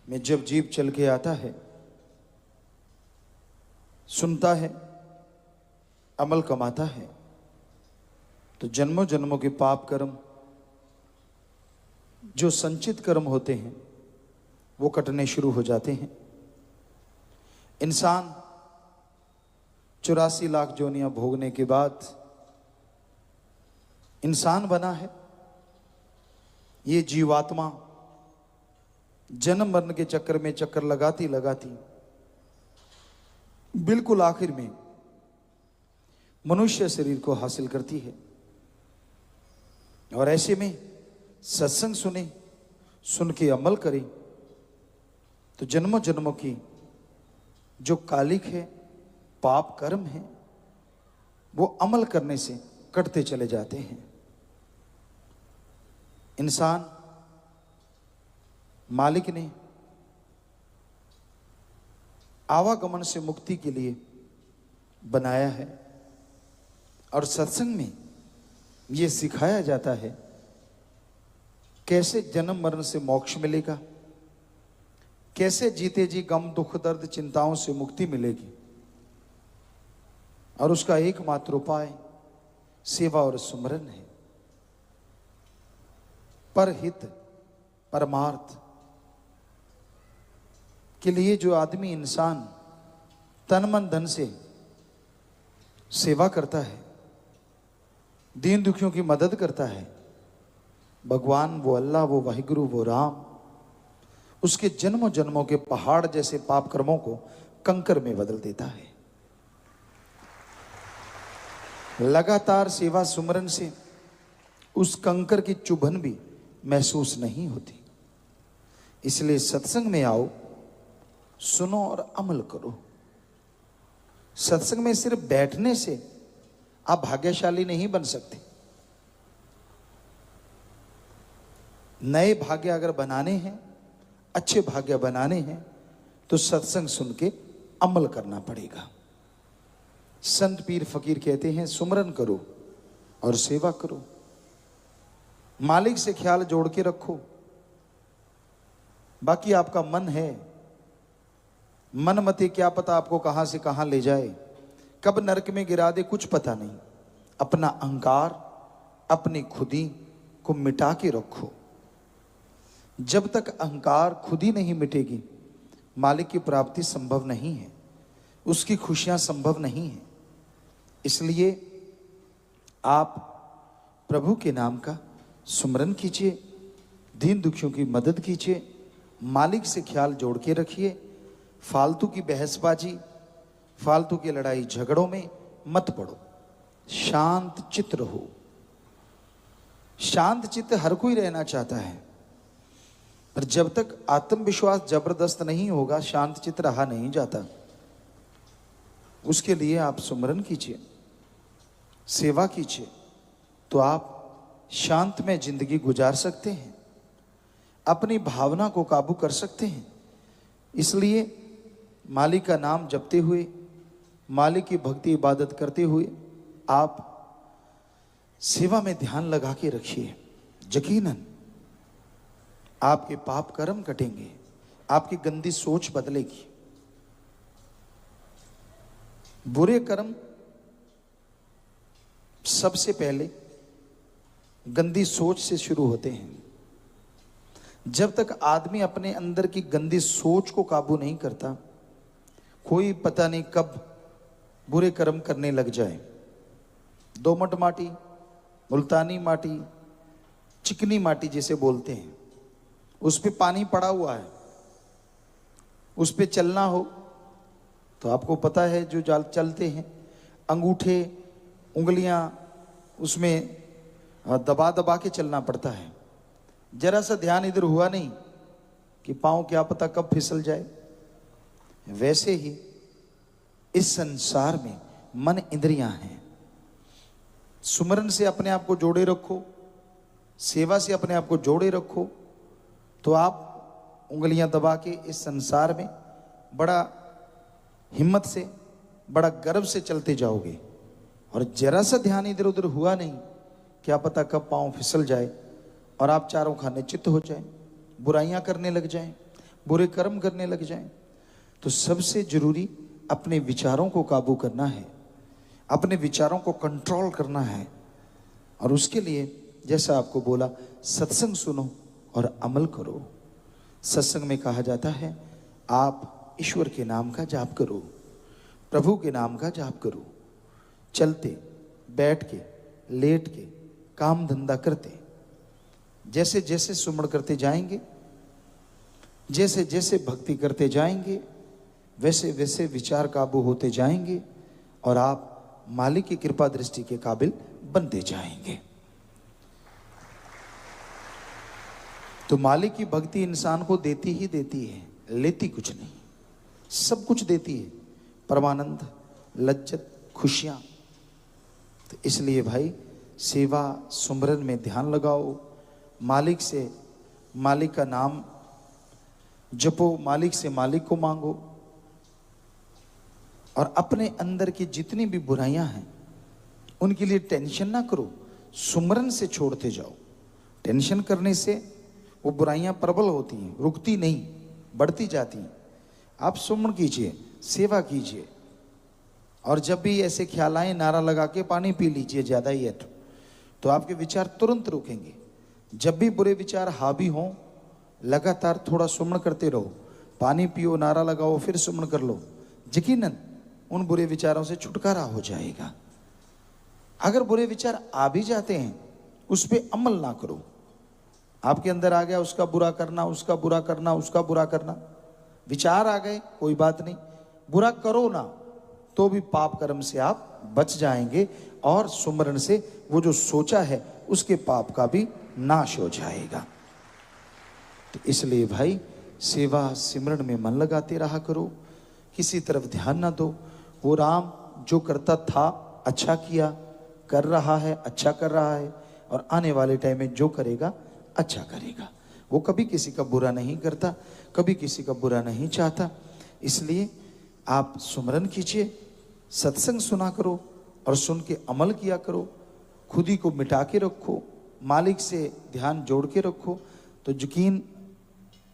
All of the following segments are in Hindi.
में जब जीव चल के आता है, सुनता है, अमल कमाता है, तो जन्मों जन्मों के पाप कर्म जो संचित कर्म होते हैं वो कटने शुरू हो जाते हैं। इंसान 84 लाख जोनियां भोगने के बाद इंसान बना है। ये जीवात्मा जन्म मरण के चक्कर में चक्कर लगाती लगाती बिल्कुल आखिर में मनुष्य शरीर को हासिल करती है। और ऐसे में सत्संग सुने, सुन के अमल करे, तो जन्मों जन्मों की जो कालिक है, पाप कर्म है, वो अमल करने से कटते चले जाते हैं। इंसान मालिक ने आवागमन से मुक्ति के लिए बनाया है। और सत्संग में यह सिखाया जाता है कैसे जन्म मरण से मोक्ष मिलेगा, कैसे जीते जी गम दुख दर्द चिंताओं से मुक्ति मिलेगी। और उसका एकमात्र उपाय सेवा और सुमरन है। परहित परमार्थ के लिए जो आदमी इंसान तन मन धन से सेवा करता है, दीन दुखियों की मदद करता है, भगवान वो अल्लाह, वो वाहिगुरु, वो राम उसके जन्मों जन्मों के पहाड़ जैसे पाप कर्मों को कंकर में बदल देता है। लगातार सेवा सुमरन से उस कंकर की चुभन भी महसूस नहीं होती। इसलिए सत्संग में आओ, सुनो और अमल करो। सत्संग में सिर्फ बैठने से आप भाग्यशाली नहीं बन सकते। नए भाग्य अगर बनाने हैं, अच्छे भाग्य बनाने हैं, तो सत्संग सुन के अमल करना पड़ेगा। संत पीर फकीर कहते हैं, सुमरन करो और सेवा करो, मालिक से ख्याल जोड़ के रखो। बाकी आपका मन है, मन मते क्या पता आपको कहां से कहां ले जाए, कब नरक में गिरा दे, कुछ पता नहीं। अपना अहंकार, अपनी खुदी को मिटा के रखो। जब तक अहंकार खुदी नहीं मिटेगी, मालिक की प्राप्ति संभव नहीं है, उसकी खुशियां संभव नहीं है। इसलिए आप प्रभु के नाम का सुमरन कीजिए, दीन दुखियों की मदद कीजिए, मालिक से ख्याल जोड़ के रखिए। फालतू की बहसबाजी, फालतू की लड़ाई झगड़ों में मत पड़ो, शांत चित्त रहो। शांत चित्त हर कोई रहना चाहता है, पर जब तक आत्मविश्वास जबरदस्त नहीं होगा, शांत चित्त रहा नहीं जाता। उसके लिए आप सुमरन कीजिए, सेवा कीजिए, तो आप शांत में जिंदगी गुजार सकते हैं, अपनी भावना को काबू कर सकते हैं। इसलिए मालिक का नाम जपते हुए, मालिक की भक्ति इबादत करते हुए आप सेवा में ध्यान लगा के रखिए। यकीनन आपके पाप कर्म कटेंगे, आपकी गंदी सोच बदलेगी। बुरे कर्म सबसे पहले गंदी सोच से शुरू होते हैं। जब तक आदमी अपने अंदर की गंदी सोच को काबू नहीं करता, कोई पता नहीं कब बुरे कर्म करने लग जाए। दोमट माटी, मुल्तानी माटी, चिकनी माटी जिसे बोलते हैं, उस पे पानी पड़ा हुआ है, उस पे चलना हो तो आपको पता है जो जाल चलते हैं, अंगूठे उंगलियां उसमें दबा दबा के चलना पड़ता है। जरा सा ध्यान इधर हुआ नहीं कि पांव क्या पता कब फिसल जाए। वैसे ही इस संसार में मन इंद्रियां हैं। सुमरन से अपने आप को जोड़े रखो, सेवा से अपने आप को जोड़े रखो, तो आप उंगलियां दबा के इस संसार में बड़ा हिम्मत से, बड़ा गर्व से चलते जाओगे। और जरा सा ध्यान इधर उधर हुआ नहीं, क्या पता कब पांव फिसल जाए और आप चारों खाने चित्त हो जाए, बुराइयां करने लग जाएं, बुरे कर्म करने लग जाएं। तो सबसे जरूरी अपने विचारों को काबू करना है, अपने विचारों को कंट्रोल करना है। और उसके लिए जैसा आपको बोला, सत्संग सुनो और अमल करो। सत्संग में कहा जाता है आप ईश्वर के नाम का जाप करो, प्रभु के नाम का जाप करो, चलते बैठ के लेट के काम धंधा करते। जैसे जैसे सुमरण करते जाएंगे, जैसे जैसे भक्ति करते जाएंगे, वैसे वैसे विचार काबू होते जाएंगे और आप मालिक की कृपा दृष्टि के काबिल बनते जाएंगे। तो मालिक की भक्ति इंसान को देती ही देती है, लेती कुछ नहीं, सब कुछ देती है, परमानंद, लज्जत, खुशियां। तो इसलिए भाई सेवा सुमरन में ध्यान लगाओ, मालिक से मालिक का नाम जपो, मालिक से मालिक को मांगो। और अपने अंदर की जितनी भी बुराइयां हैं उनके लिए टेंशन ना करो, सुमरन से छोड़ते जाओ। टेंशन करने से वो बुराइयां प्रबल होती हैं, रुकती नहीं, बढ़ती जाती हैं। आप सुमरण कीजिए, सेवा कीजिए, और जब भी ऐसे ख्याल आए नारा लगा के पानी पी लीजिए, ज्यादा ही है तो आपके विचार तुरंत रुकेंगे। जब भी बुरे विचार हावी हों, लगातार थोड़ा सुमरण करते रहो, पानी पियो, नारा लगाओ, फिर सुमरण कर लो, यकीनन उन बुरे विचारों से छुटकारा हो जाएगा। अगर बुरे विचार आ भी जाते हैं, उस पर अमल ना करो। आपके अंदर आ गया उसका बुरा करना, उसका बुरा करना, उसका बुरा करना, विचार आ गए, कोई बात नहीं, बुरा करो ना, तो भी पाप कर्म से आप बच जाएंगे और सुमरण से वो जो सोचा है उसके पाप का भी नाश हो जाएगा। तो इसलिए भाई सेवा सिमरण में मन लगाते रहा करो, किसी तरफ ध्यान ना दो। वो राम जो करता था अच्छा किया, कर रहा है अच्छा कर रहा है, और आने वाले टाइम में जो करेगा अच्छा करेगा। वो कभी किसी का बुरा नहीं करता, कभी किसी का बुरा नहीं चाहता। इसलिए आप सुमरन कीजिए, सत्संग सुना करो और सुन के अमल किया करो, खुद ही को मिटा के रखो, मालिक से ध्यान जोड़ के रखो, तो यकीन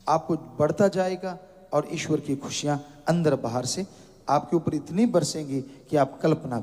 आपको बढ़ता जाएगा और ईश्वर की खुशियां अंदर बाहर से आपके ऊपर इतनी बरसेंगी कि आप कल्पना